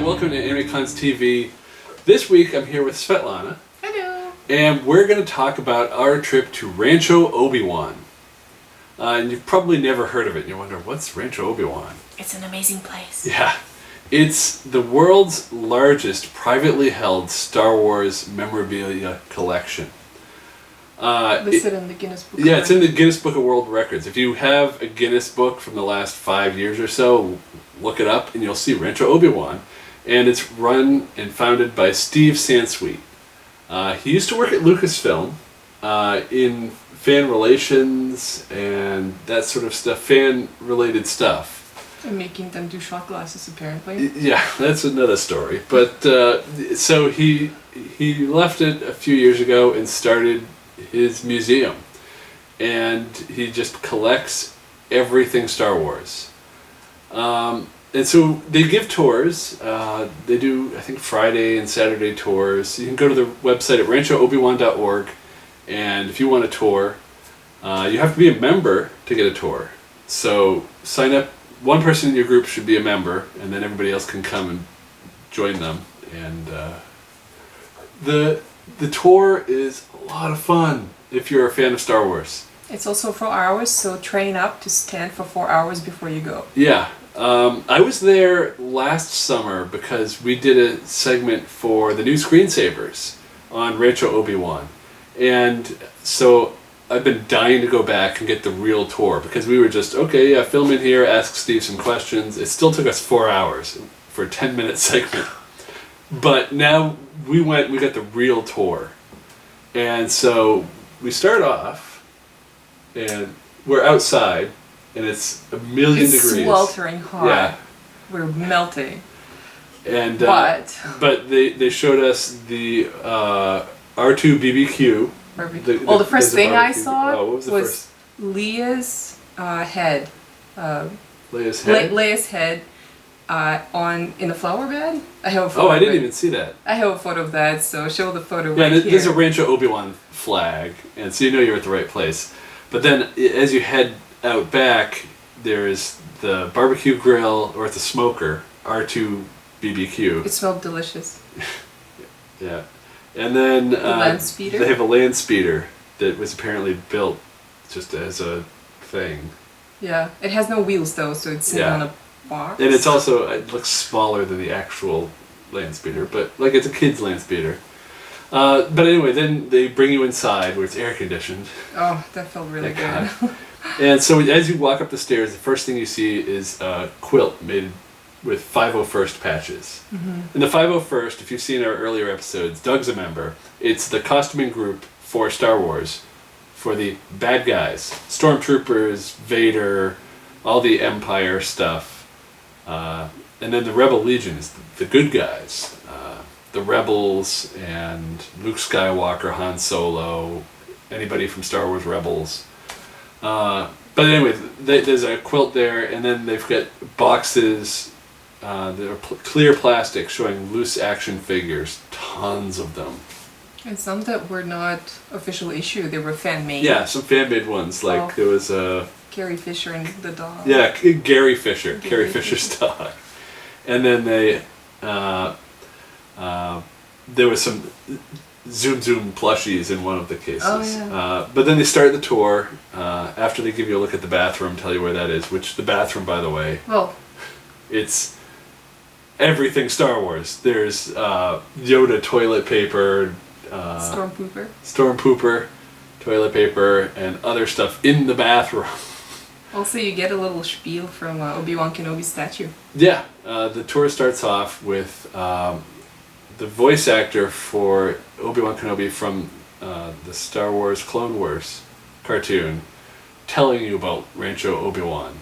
welcome to AnimeCons TV. This week I'm here with Svetlana. Hello. And we're going to talk about our trip to Rancho Obi-Wan. And you've probably never heard of it. You wonder, what's Rancho Obi-Wan? It's an amazing place. Yeah. It's the world's largest privately held Star Wars memorabilia collection. Listed in the Guinness Book of Yeah, it's in the Guinness Book of World Records. If you have a Guinness book from the last 5 years or so, look it up and you'll see Rancho Obi-Wan. And it's run and founded by Steve Sansweet. He used to work at Lucasfilm in fan relations and that sort of stuff, fan-related stuff. And making them do shot glasses, apparently. Yeah, that's another story. But so he left it a few years ago and started his museum, and he just collects everything Star Wars. And so they give tours. They do, I think, Friday and Saturday tours. You can go to the website at ranchoobiwan.org, and if you want a tour, you have to be a member to get a tour. So sign up. One person in your group should be a member, and then everybody else can come and join them. And the tour is a lot of fun if you're a fan of Star Wars. It's also 4 hours, so train up to stand for 4 hours before you go. Yeah. I was there last summer because we did a segment for the new screensavers on Rancho Obi-Wan. And so I've been dying to go back and get the real tour because we were just, okay, yeah, film in here, ask Steve some questions. It still took us 4 hours for a 10-minute segment. But now we got the real tour. And so we start off and we're outside and it's a million degrees. It's sweltering hot. Yeah. We're melting. And but they showed us the R2 BBQ. The first thing I saw what was, was Leia's head. Leia's head? Leia's head in a flower bed. I have a photo. Oh, I didn't even see that. I have a photo of that, so show the photo yeah, right here. There's a Rancho Obi-Wan flag, and so you know you're at the right place. But then as you head out back, there's the barbecue grill, or the smoker, R2 BBQ. It smelled delicious. Yeah. And then the land speeder? They have a land speeder that was apparently built just as a thing. Yeah, it has no wheels though, so it's sitting on a box. And it's also, it looks smaller than the actual land speeder, but like it's a kid's land speeder. But anyway, then they bring you inside where it's air conditioned. Oh, that felt really good. And so as you walk up the stairs, the first thing you see is a quilt made with 501st patches. Mm-hmm. And the 501st, if you've seen our earlier episodes, Doug's a member. It's the costuming group for Star Wars, for the bad guys. Stormtroopers, Vader, all the Empire stuff. And then the Rebel Legion is the good guys. The Rebels and Luke Skywalker, Han Solo, anybody from Star Wars Rebels. But anyway, there's a quilt there, and then they've got boxes that are clear plastic showing loose action figures, tons of them. And some that were not official issue, they were fan-made. Yeah, some fan-made ones, like there was a... Carrie Fisher and the dog. Yeah, Gary Fisher, Carrie Fisher's dog. And then there was some Zoom plushies in one of the cases. Oh, yeah. But then they start the tour, after they give you a look at the bathroom, tell you where that is, which the bathroom, by the way, it's everything Star Wars. There's Yoda toilet paper, Stormpooper toilet paper, and other stuff in the bathroom. Also, you get a little spiel from Obi-Wan Kenobi's statue. Yeah, the tour starts off with the voice actor for Obi-Wan Kenobi from the Star Wars Clone Wars cartoon telling you about Rancho Obi-Wan,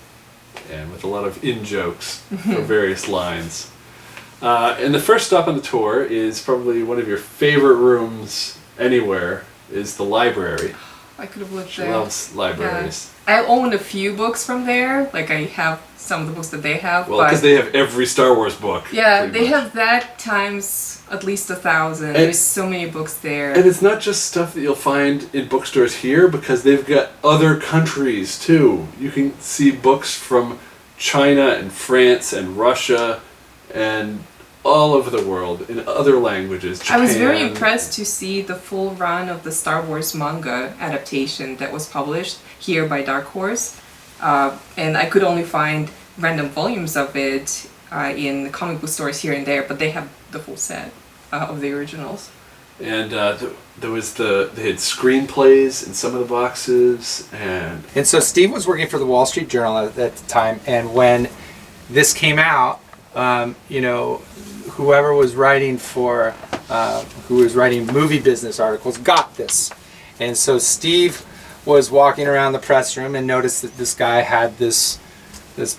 and with a lot of in-jokes for various lines. And the first stop on the tour is probably one of your favorite rooms anywhere, is the library. I could have lived she there. She loves libraries. Yeah. I own a few books from there. Like, I have some of the books that they have. Well, because they have every Star Wars book. Yeah, they have that times at least 1,000. There's so many books there. And it's not just stuff that you'll find in bookstores here, because they've got other countries too. You can see books from China and France and Russia and all over the world in other languages. Japan. I was very impressed to see the full run of the Star Wars manga adaptation that was published here by Dark Horse. And I could only find random volumes of it in comic book stores here and there, but they have the full set of the originals. And they had screenplays in some of the boxes, and so Steve was working for the Wall Street Journal at the time, and when this came out, whoever was writing who was writing movie business articles got this, and so Steve was walking around the press room and noticed that this guy had this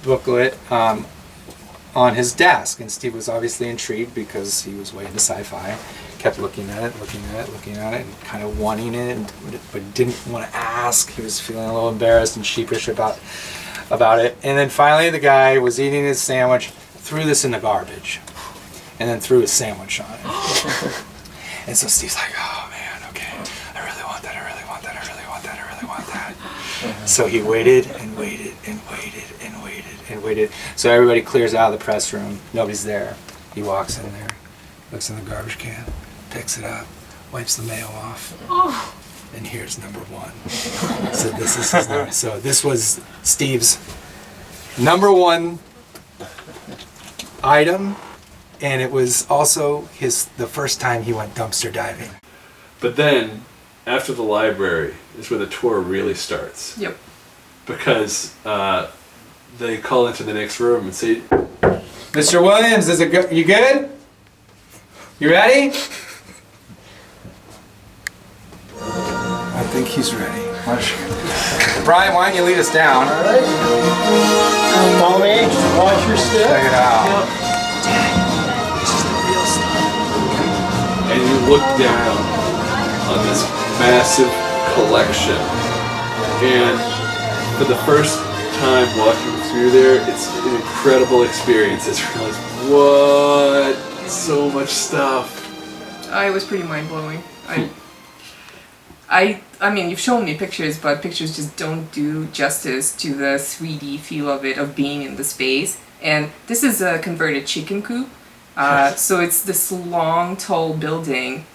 booklet on his desk, and Steve was obviously intrigued because he was way into sci-fi. Kept looking at it, and kind of wanting it, but didn't want to ask. He was feeling a little embarrassed and sheepish about it. And then finally, the guy was eating his sandwich, threw this in the garbage, and then threw his sandwich on it. And so Steve's like, "Oh man, okay, I really want that. So he waited and waited and waited and waited and waited. So everybody clears out of the press room. Nobody's there. He walks in there, looks in the garbage can, picks it up, wipes the mail off, and here's number 1. So this is his number. So this was Steve's number 1 item, and it was also the first time he went dumpster diving. But then, after the library, is where the tour really starts. Yep. Because they call into the next room and say, "Mr. Williams, is it good? You good? You ready?" I think he's ready. Brian, why don't you lead us down? All right. Follow me. Watch your step. Check it out. Yep. This is the real stuff. and you look down on this massive collection, and for the first time walking through there, it's an incredible experience. It's realized, what? So much stuff. It was pretty mind-blowing. I mean, you've shown me pictures, but pictures just don't do justice to the 3D feel of it, of being in the space. And this is a converted chicken coop. So it's this long, tall building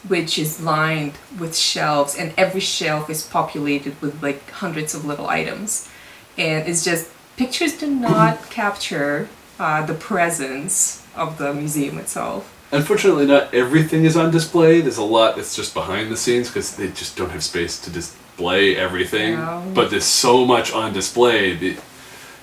which is lined with shelves, and every shelf is populated with like hundreds of little items. And it's just, pictures do not capture the presence of the museum itself. Unfortunately, not everything is on display. There's a lot that's just behind the scenes because they just don't have space to display everything. Yeah. But there's so much on display that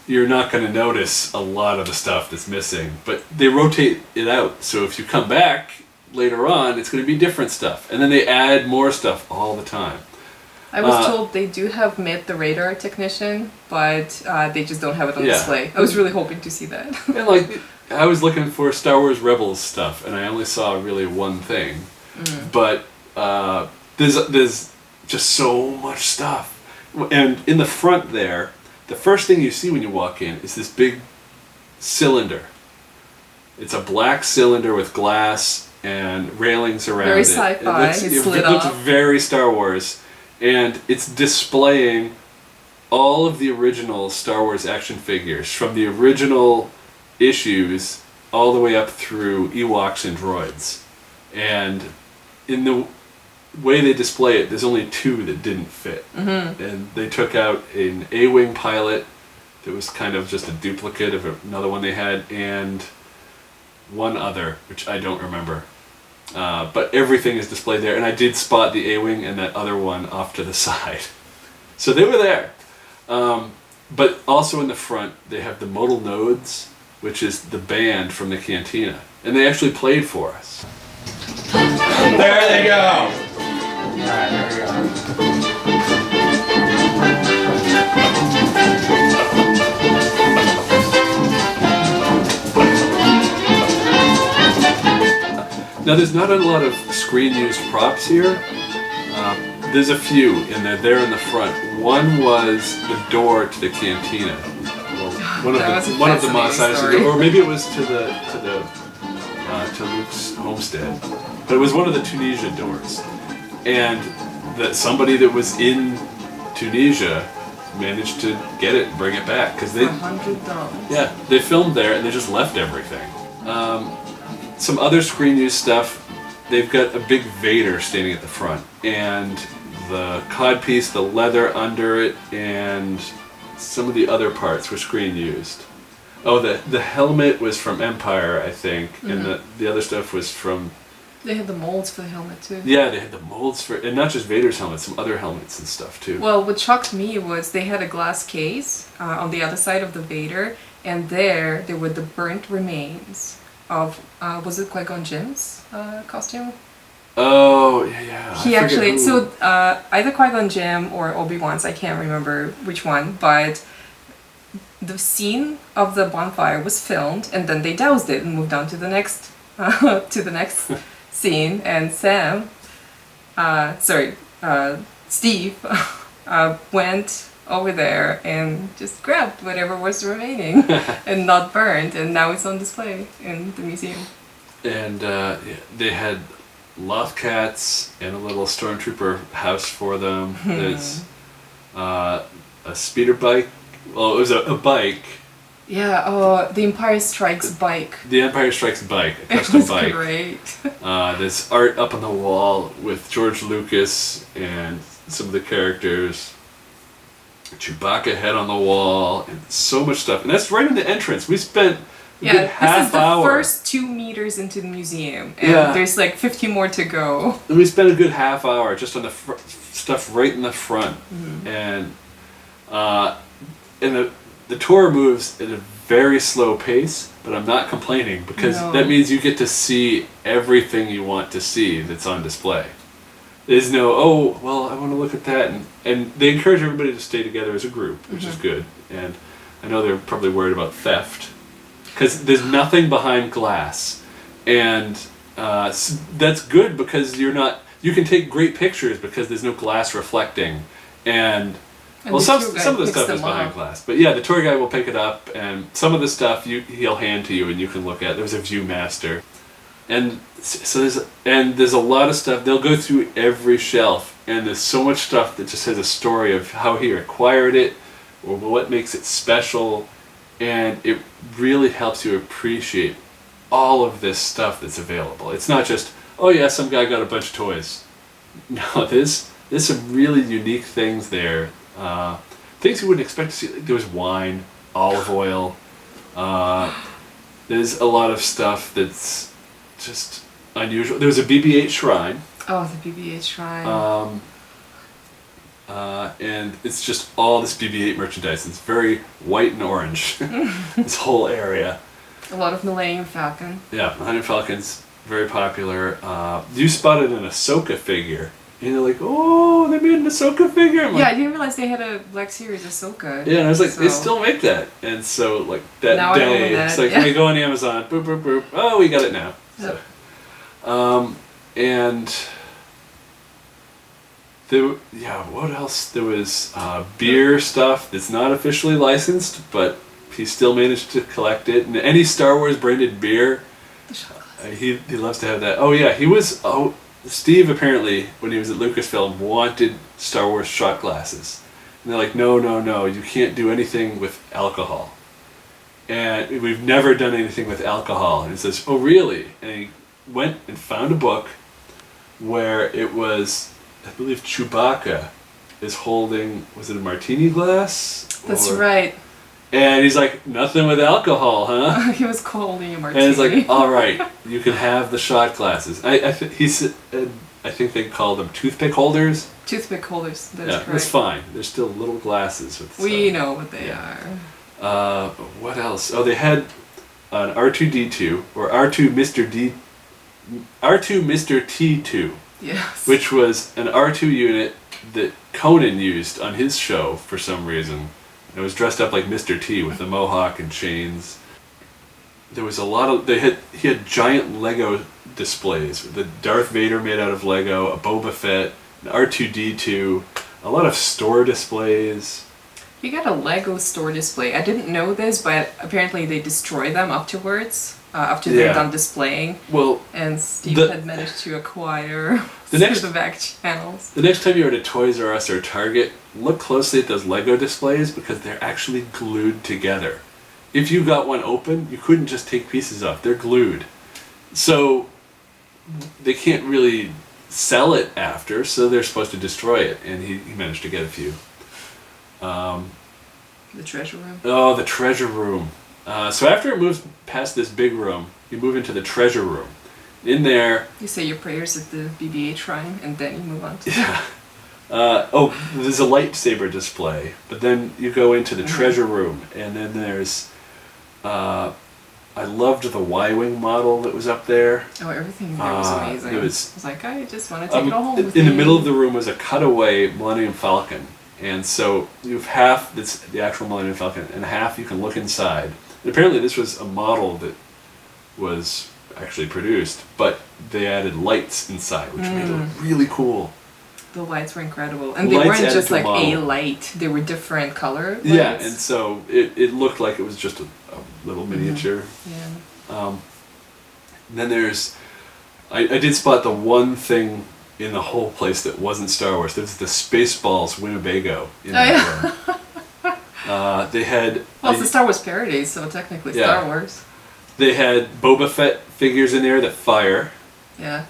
you're not going to notice a lot of the stuff that's missing. But they rotate it out, so if you come back later on, it's going to be different stuff. And then they add more stuff all the time. I was told they do have Met the radar technician, but they just don't have it on display. I was really hoping to see that. And like, I was looking for Star Wars Rebels stuff, and I only saw really one thing. But there's just so much stuff. And in the front there, the first thing you see when you walk in is this big cylinder. It's a black cylinder with glass and railings around Very it. sci-fi. It looks very Star Wars. And it's displaying all of the original Star Wars action figures from the original issues all the way up through Ewoks and droids. And in the way they display it, there's only 2 that didn't fit. And they took out an A-Wing pilot that was kind of just a duplicate of another one they had, and one other, which I don't remember. But everything is displayed there, and I did spot the A-Wing and that other one off to the side. So they were there. But also in the front, they have the modal nodes, which is the band from the cantina. And they actually played for us. There they go! Alright, there we go. Now there's not a lot of screen-used props here. There's a few, and they're there in the front. One was the door to the cantina. One of the Mos Eisley, or maybe it was to Luke's homestead. But it was one of the Tunisia doors, and that somebody that was in Tunisia managed to get it and bring it back because they $100. they filmed there and they just left everything. some other screen use stuff. They've got a big Vader standing at the front, and the codpiece, the leather under it, and some of the other parts were screen used. Oh, the helmet was from Empire, I think, and the other stuff was from... They had the molds for the helmet too. Yeah, they had the molds for... And not just Vader's helmet, some other helmets and stuff too. Well, what shocked me was they had a glass case on the other side of the Vader, and there were the burnt remains of... was it Qui-Gon Jinn's costume? Oh, yeah. He actually... So, either Qui-Gon Jinn or Obi-Wan's, I can't remember which one, but... The scene of the bonfire was filmed, and then they doused it and moved on to the next scene. And Steve went over there and just grabbed whatever was remaining and not burned, and now it's on display in the museum. And they had loth cats and a little stormtrooper house for them. There's a speeder bike. Well, it was a bike. Yeah, the Empire Strikes bike. The Empire Strikes bike, a It custom was bike. great. There's art up on the wall with George Lucas and some of the characters. Chewbacca head on the wall, and so much stuff. And that's right in the entrance. We spent a good half this is the hour. first 2 meters into the museum, and Yeah. there's like 50 more to go. And we spent a good half hour just on the stuff right in the front. And the tour moves at a very slow pace, but I'm not complaining because No. that means you get to see everything you want to see that's on display. There's no, oh, well, I want to look at that. And they encourage everybody to stay together as a group, which is good. And I know they're probably worried about theft because there's nothing behind glass. And that's good because you can take great pictures because there's no glass reflecting. And And well, the some tour guide of the picks stuff them is behind up. glass, but yeah, the tour guide will pick it up, and some of the stuff he'll hand to you, and you can look at. There's a ViewMaster, and so there's a lot of stuff. They'll go through every shelf, and there's so much stuff that just has a story of how he acquired it, or what makes it special, and it really helps you appreciate all of this stuff that's available. It's not just, oh yeah, some guy got a bunch of toys. No, there's some really unique things there. Things you wouldn't expect to see. Like, there was wine, olive oil. There's a lot of stuff that's just unusual. There was a BB-8 shrine. Oh, the BB-8 shrine. And it's just all this BB-8 merchandise. It's very white and orange. This whole area. A lot of Millennium Falcon. Yeah, Millennium Falcon's very popular. You spotted an Ahsoka figure. And they're like, oh, they made an Ahsoka figure. I'm Yeah, I like, didn't realize they had a Black Series Ahsoka. yeah, and I was like, they So- still make that. And so, like, that Now I know day, that, it's like, yeah. we go on Amazon, boop, boop, boop. Oh, we got it now. Yep. So, and what else? There was beer stuff that's not officially licensed, but he still managed to collect it. And any Star Wars branded beer, he loves to have that. Oh, yeah, Steve apparently, when he was at Lucasfilm, wanted Star Wars shot glasses. And they're like, no, you can't do anything with alcohol. And we've never done anything with alcohol. And he says, oh, really? And he went and found a book where it was, I believe Chewbacca is holding, was it a martini glass? That's right. And he's like, nothing with alcohol, huh? He was holding a martini. And it's like, all right, you can have the shot glasses. I think they call them toothpick holders. Toothpick holders, that's Yeah, correct. that's fine. They're still little glasses with. We know what they Yeah. are. What else? Oh, they had an R2D2 or R2 Mr. T2, Yes. which was an R2 unit that Conan used on his show for some reason. It was dressed up like Mr. T with a mohawk and chains. There was a lot of he had giant Lego displays. The Darth Vader made out of Lego, a Boba Fett, an R2D2, a lot of store displays. We got a Lego store display. I didn't know this, but apparently they destroy them afterwards, after they're Yeah. done displaying. Well, And Steve The- had managed to acquire The through next- the back channels. the next time you're at a Toys R Us or Target, look closely at those Lego displays because they're actually glued together. If you got one open, you couldn't just take pieces off. They're glued. So they can't really sell it after, so they're supposed to destroy it, and he managed to get a few. The treasure room. Oh, the treasure room. So after it moves past this big room, you move into the treasure room. In there... You say your prayers at the BB-8 shrine, and then you move on to... Yeah. There's a lightsaber display, but then you go into the treasure room, and then there's... I loved the Y-Wing model that was up there. Oh, everything there was amazing. It I was like, I just want to take it all home with in me. the middle of the room was a cutaway Millennium Falcon. And so you have half that's the actual Millennium Falcon, and half you can look inside. And apparently this was a model that was actually produced, but they added lights inside, which made it look really cool. The lights were incredible. And they Lights weren't added just to like model. a light, they were different color lights. Yeah, and so it looked like it was just a little miniature. Yeah. Then there's... I did spot the one thing in the whole place that wasn't Star Wars. There's the Spaceballs Winnebago in that room. They had... Well, it's a Star Wars parody, so technically Star Wars. They had Boba Fett figures in there that fire. Yeah.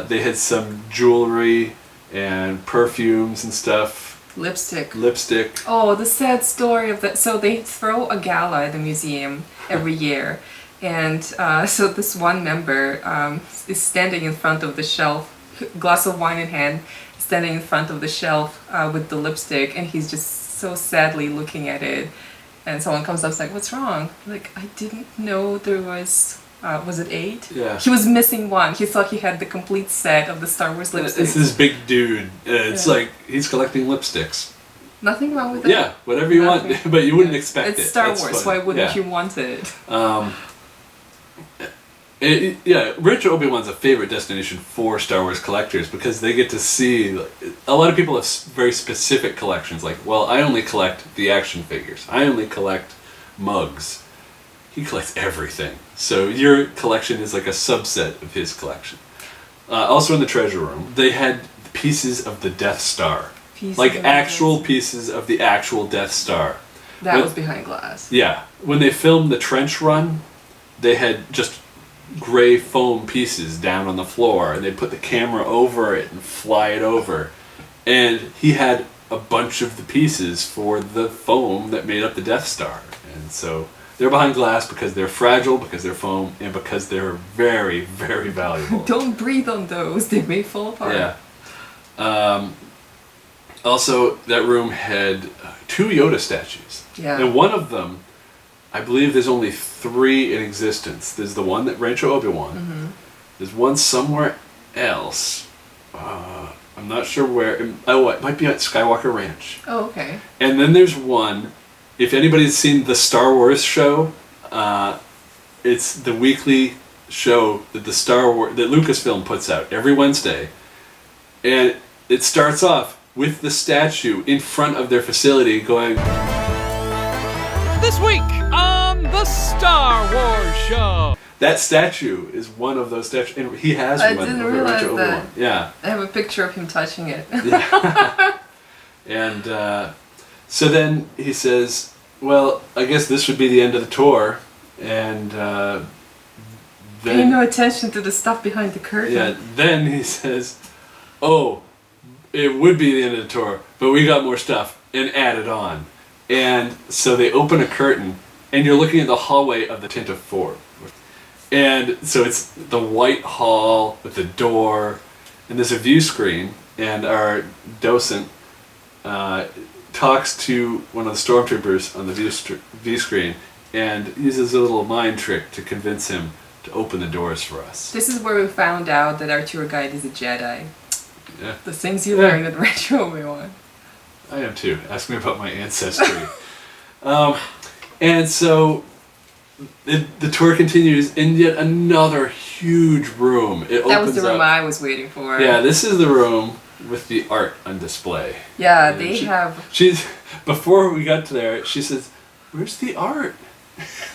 They had some jewelry and perfumes and stuff. Lipstick. Oh, the sad story of that. So they throw a gala at the museum every year. And so this one member is standing in front of the shelf, glass of wine in hand, standing in front of the shelf with the lipstick, and he's just so sadly looking at it. And someone comes up and is like, "What's wrong?" Like, I didn't know there was it 8? Yeah. He was missing one. He thought he had the complete set of the Star Wars lipsticks. It's this big dude. It's like he's collecting lipsticks. Nothing wrong with that. Yeah, whatever you want, but you wouldn't expect it. It's Star That's Wars, funny. why wouldn't you want it? Rancho Obi-Wan's a favorite destination for Star Wars collectors because they get to see... A lot of people have very specific collections, like, well, I only collect the action figures. I only collect mugs. He collects everything. So your collection is like a subset of his collection. Also in the treasure room, they had pieces of the Death Star. Actual pieces of the actual Death Star. That was behind glass. Yeah. When they filmed the trench run, they had just gray foam pieces down on the floor, and they'd put the camera over it and fly it over. And he had a bunch of the pieces for the foam that made up the Death Star. And so they're behind glass because they're fragile, because they're foam, and because they're very, very valuable. Don't breathe on those, they may fall apart. Yeah. Also, that room had 2 Yoda statues. Yeah. And one of them, I believe there's only 3 in existence. There's the one at Rancho Obi-Wan. Mm-hmm. There's one somewhere else. I'm not sure where. It might be at Skywalker Ranch. Oh, okay. And then there's one, if anybody's seen the Star Wars show, it's the weekly show that that Lucasfilm puts out every Wednesday. And it starts off with the statue in front of their facility going... This week on the Star Wars Show. That statue is one of those statues, and he has one. I didn't realize Rancho that. Obi-Wan. Yeah. I have a picture of him touching it. Yeah. And so then he says, well, I guess this would be the end of the tour, and then... Pay no attention to the stuff behind the curtain. Yeah, then he says, oh, it would be the end of the tour, but we got more stuff, and add it on. And so they open a curtain, and you're looking at the hallway of the Tent of 4. And so it's the white hall with the door, and there's a view screen, and our docent talks to one of the stormtroopers on the view screen, and uses a little mind trick to convince him to open the doors for us. This is where we found out that our tour guide is a Jedi. Yeah. The things you learn at Rancho Obi-Wan. I am too. Ask me about my ancestry. And so the tour continues in yet another huge room. That was the room I was waiting for. Yeah, this is the room with the art on display. Yeah, And they have... Before we got to there, she says, "Where's the art?"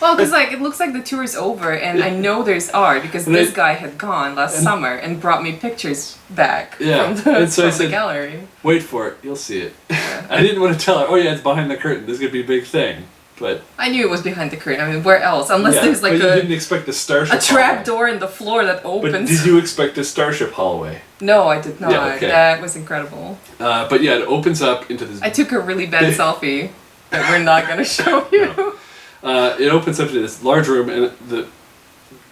Well, because it looks like the tour's over, and I know there's art because this guy had gone last summer and brought me pictures back from the gallery. "Wait for it, you'll see it." I didn't want to tell her, "Oh yeah, it's behind the curtain. This is gonna be a big thing." But I knew it was behind the curtain. I mean, where else? Unless yeah, there's like but you didn't expect the starship. a trap hallway. door in the floor that But opens. did you expect a starship hallway? No, I did not. Yeah, okay. That was incredible. But yeah, it opens up into this. I took a really bad selfie that we're not gonna show you. It opens up to this large room, and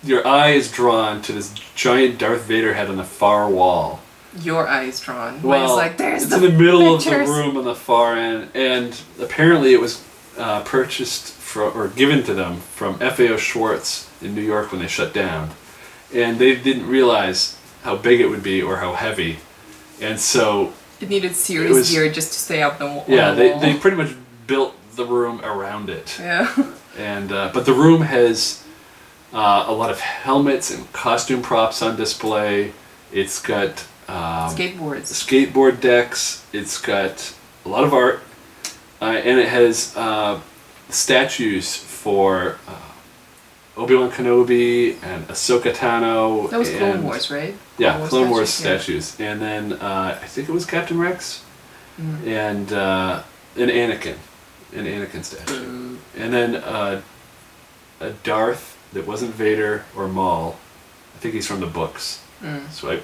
your eye is drawn to this giant Darth Vader head on the far wall. Your eye is drawn. Well, It's like there's it's the in the middle pictures. of the room on the far end, and apparently it was purchased or given to them from FAO Schwartz in New York when they shut down, and they didn't realize how big it would be or how heavy, and so It needed serious gear just to stay up the wall. yeah, they pretty much built the room around it. Yeah. And but the room has a lot of helmets and costume props on display. It's got skateboard decks. It's got a lot of art, and it has statues for Obi-Wan Kenobi and Ahsoka Tano. That was Clone Wars, right? Yeah, Clone Wars statues, statues. And then I think it was Captain Rex and an Anakin statue. And then a Darth that wasn't Vader or Maul. I think he's from the books. So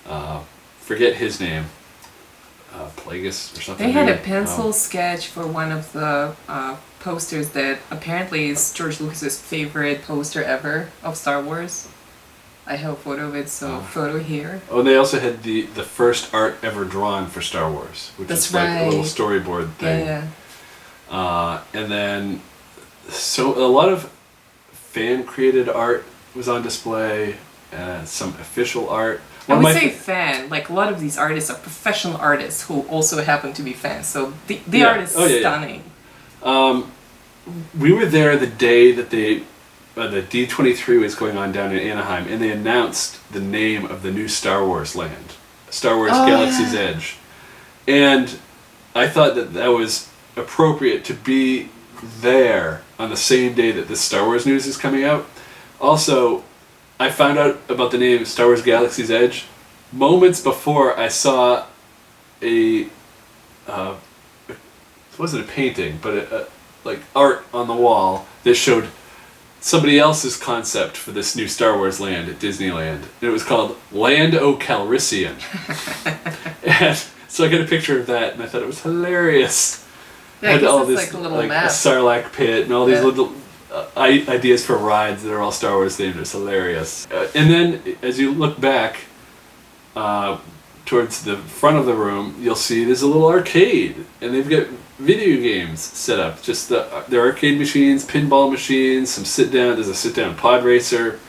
I forget his name. Plagueis or something. They had a weird. pencil sketch for one of the posters that apparently is George Lucas's favorite poster ever of Star Wars. I have a photo of it, so photo here. Oh, and they also had the first art ever drawn for Star Wars, which That's is like a little right. storyboard thing. Yeah. And then, so a lot of fan-created art was on display, and some official art. I would say fan. Like a lot of these artists are professional artists who also happen to be fans. So the art is stunning. We were there the day that the D23 was going on down in Anaheim, and they announced the name of the new Star Wars land, Star Wars Galaxy's Edge. And I thought that was appropriate to be there on the same day that this Star Wars news is coming out. Also, I found out about the name Star Wars Galaxy's Edge moments before I saw it wasn't a painting, but like art on the wall that showed somebody else's concept for this new Star Wars land at Disneyland. And it was called Land O Calrissian. And so I got a picture of that, and I thought it was hilarious. Yeah, had all this like a little like map. a Sarlacc pit and all these little ideas for rides that are all Star Wars themed. It's hilarious. And then as you look back towards the front of the room, you'll see there's a little arcade, and they've got video games set up. Just their arcade machines, pinball machines, some sit down. There's a sit down pod racer,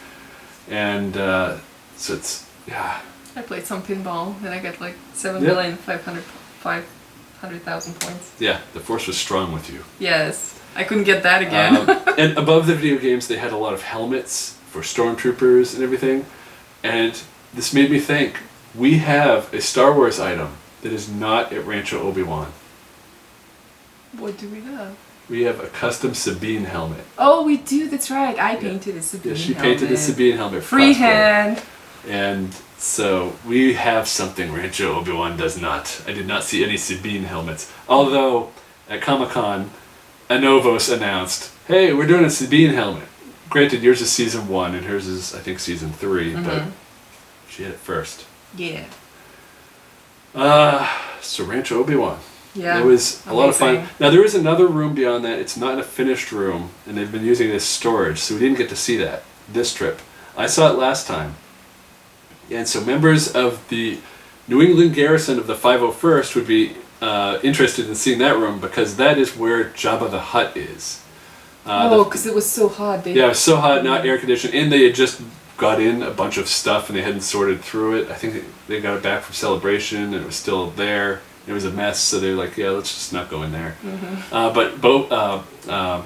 and so it's I played some pinball and I got like 7,500,000 points. Yeah, the Force was strong with you. Yes, I couldn't get that again. And above the video games, they had a lot of helmets for stormtroopers and everything. And this made me think, we have a Star Wars item that is not at Rancho Obi-Wan. What do we have? We have a custom Sabine helmet. Oh, we do. That's right. I painted a Sabine Yeah, she helmet. painted the Sabine helmet. Freehand. And so we have something Rancho Obi-Wan does not. I did not see any Sabine helmets. Although at Comic-Con, Anovos announced, hey, we're doing a Sabine helmet. Granted, yours is season 1 and hers is, I think, season 3, but she had it first. Yeah. So Rancho Obi-Wan. Yeah. It was a lot of fun. amazing. Now there is another room beyond that. It's not a finished room, and they've been using it as storage, so we didn't get to see that this trip. I saw it last time. And so members of the New England garrison of the 501st would be interested in seeing that room, because that is where Jabba the Hutt is. Because it was so hot. Yeah, it was so hot, not air conditioned, and they had just got in a bunch of stuff and they hadn't sorted through it. I think they got it back from Celebration and it was still there. It was a mess, so they were like, yeah, let's just not go in there. But Jabba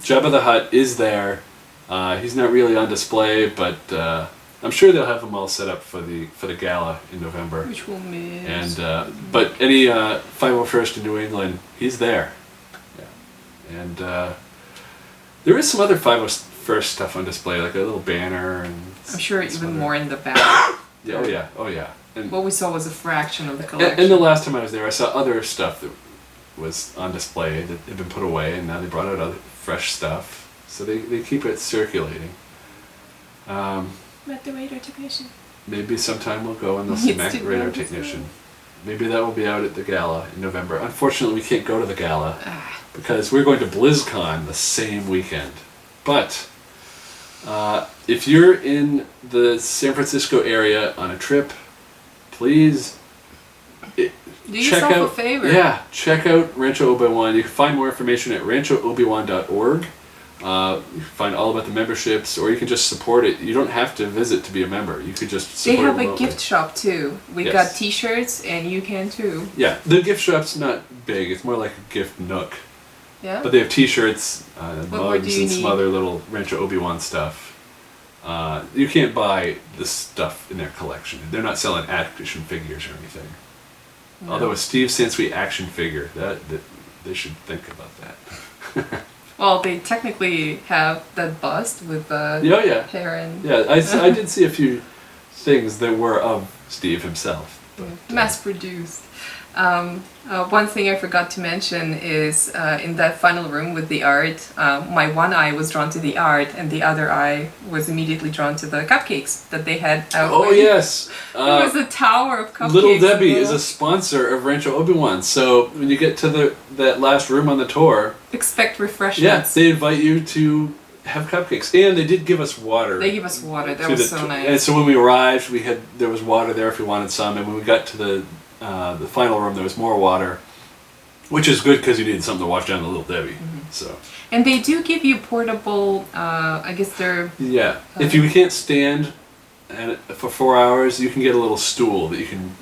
the Hutt is there. He's not really on display, but I'm sure they'll have him all set up for the gala in November. Which we'll miss. And but any 501st in New England, he's there. Yeah. And there is some other 501st stuff on display, like a little banner and. I'm sure even more in the back. Yeah, oh yeah. And what we saw was a fraction of the collection. and the last time I was there, I saw other stuff that was on display that had been put away, and now they brought out other fresh stuff. So they keep it circulating. Met the radar technician. Maybe sometime we'll go and they'll see Needs Mac to Radar go to Technician. Maybe that will be out at the gala in November. Unfortunately, we can't go to the gala because we're going to BlizzCon the same weekend. But if you're in the San Francisco area on a trip, please Do yourself a favor. Yeah, check out Rancho Obi-Wan. You can find more information at ranchoobiwan.org. You can find all about the memberships, or you can just support it. You don't have to visit to be a member. You could just support They have it a remotely. gift shop too. We Yes. got T-shirts, and you can too. Yeah, the gift shop's not big. It's more like a gift nook. Yeah. But they have T-shirts, What more mugs, do you and some need? other little Rancho Obi-Wan stuff. You can't buy the stuff in their collection. They're not selling action figures or anything. No. Although a Steve Sansweet action figure, that they should think about that. Well, they technically have that bust with the Yeah. hair and Yeah, I did see a few things that were of Steve himself. But, mass-produced. One thing I forgot to mention is in that final room with the art, my one eye was drawn to the art, and the other eye was immediately drawn to the cupcakes that they had out. oh yes, It was a tower of cupcakes. Little Debbie and is a sponsor of Rancho Obi-Wan. So when you get to that last room on the tour, expect yeah, refreshments. they invite you to have cupcakes, and they did give us water. They give us water. That through was the so And nice. so when we arrived, there was water there if we wanted some, and when we got to the final room, there was more water, which is good because you needed something to wash down the Little Debbie. So And they do give you portable. I guess they're. yeah, if you can't stand for 4 hours, you can get a little stool that you can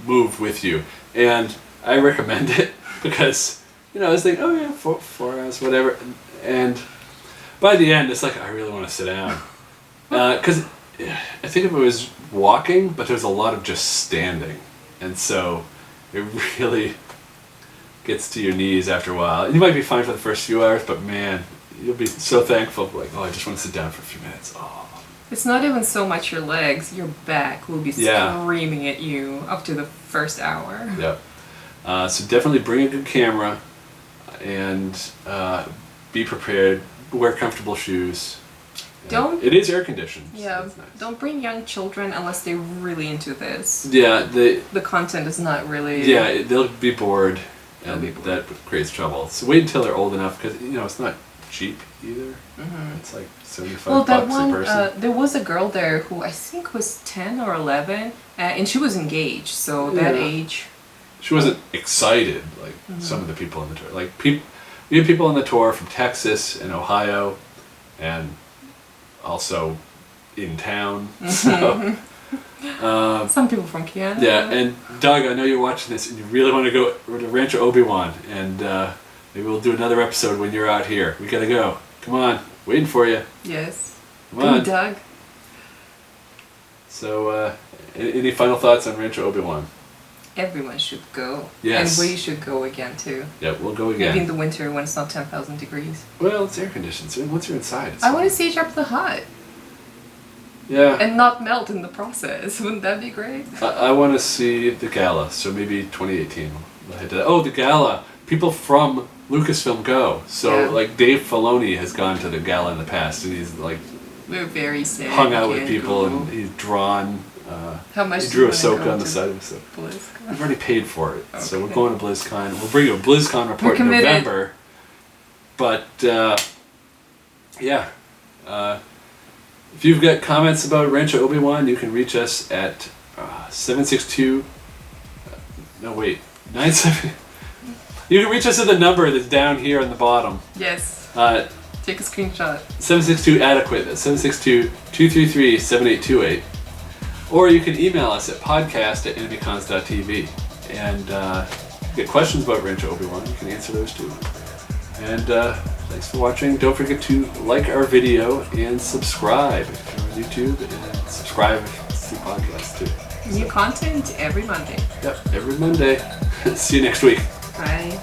move with you, and I recommend it because I was thinking, oh yeah, 4 hours, whatever, and by the end, it's like I really want to sit down because I think if it was walking, but there's a lot of just standing. And so it really gets to your knees after a while. You might be fine for the first few hours, but man, you'll be so thankful. Like, oh, I just want to sit down for a few minutes. Oh. It's not even so much your legs. Your back will be Yeah. screaming at you up to the first hour. Yep. So definitely bring a good camera and be prepared. Wear comfortable shoes. Don't- It is air conditioned. so Yeah, that's nice. don't bring young children unless they're really into this. Yeah, The content is not really. yeah, they'll be bored, They'll and be bored. that creates trouble. So wait until they're old enough, because it's not cheap either. It's like $75 Well, that a one, person. there was a girl there who I think was 10 or 11, and she was engaged, so that Yeah. age. She wasn't excited like some of the people on the tour. Like we had people on the tour from Texas and Ohio, and also in town. So, Some people from Canada. yeah, and Doug, I know you're watching this, and you really want to go to Rancho Obi-Wan, and maybe we'll do another episode when you're out here. We gotta go. Come on, waiting for you. Yes. Come Go, on. Doug. So, any final thoughts on Rancho Obi-Wan? Everyone should go. Yes. And we should go again too. Yeah, we'll go Maybe in again. the winter when it's not 10,000 degrees. Well, it's air conditioned, so once you're inside, it's I want fine. to see Jabba the Hutt Yeah. and not melt in the process. Wouldn't that be great? I want to see the gala, so maybe 2018 we'll head to that. Oh, the gala! People from Lucasfilm go. So, Yeah. like, Dave Filoni has gone to the gala in the past, and he's, like, We're very sad. hung we out with can't people, go. and he's drawn... How much he do drew you a wanna Ahsoka go on the to side of Ahsoka. BlizzCon? We've already paid for it, so we're Okay. going to BlizzCon. We'll bring you a BlizzCon report in committed. November. But, yeah. If you've got comments about Rancho Obi-Wan, you can reach us at 762... no, wait. 97... You can reach us at the number that's down here on the bottom. Yes. Take a screenshot. 762-ADEQUATE. That's 762-233-7828. Or you can email us at podcast@animecons.tv. And if you get questions about Rancho Obi-Wan, you can answer those too. And thanks for watching. Don't forget to like our video and subscribe if you're on YouTube. And subscribe to the podcast too. New content every Monday. Yep, every Monday. See you next week. Bye.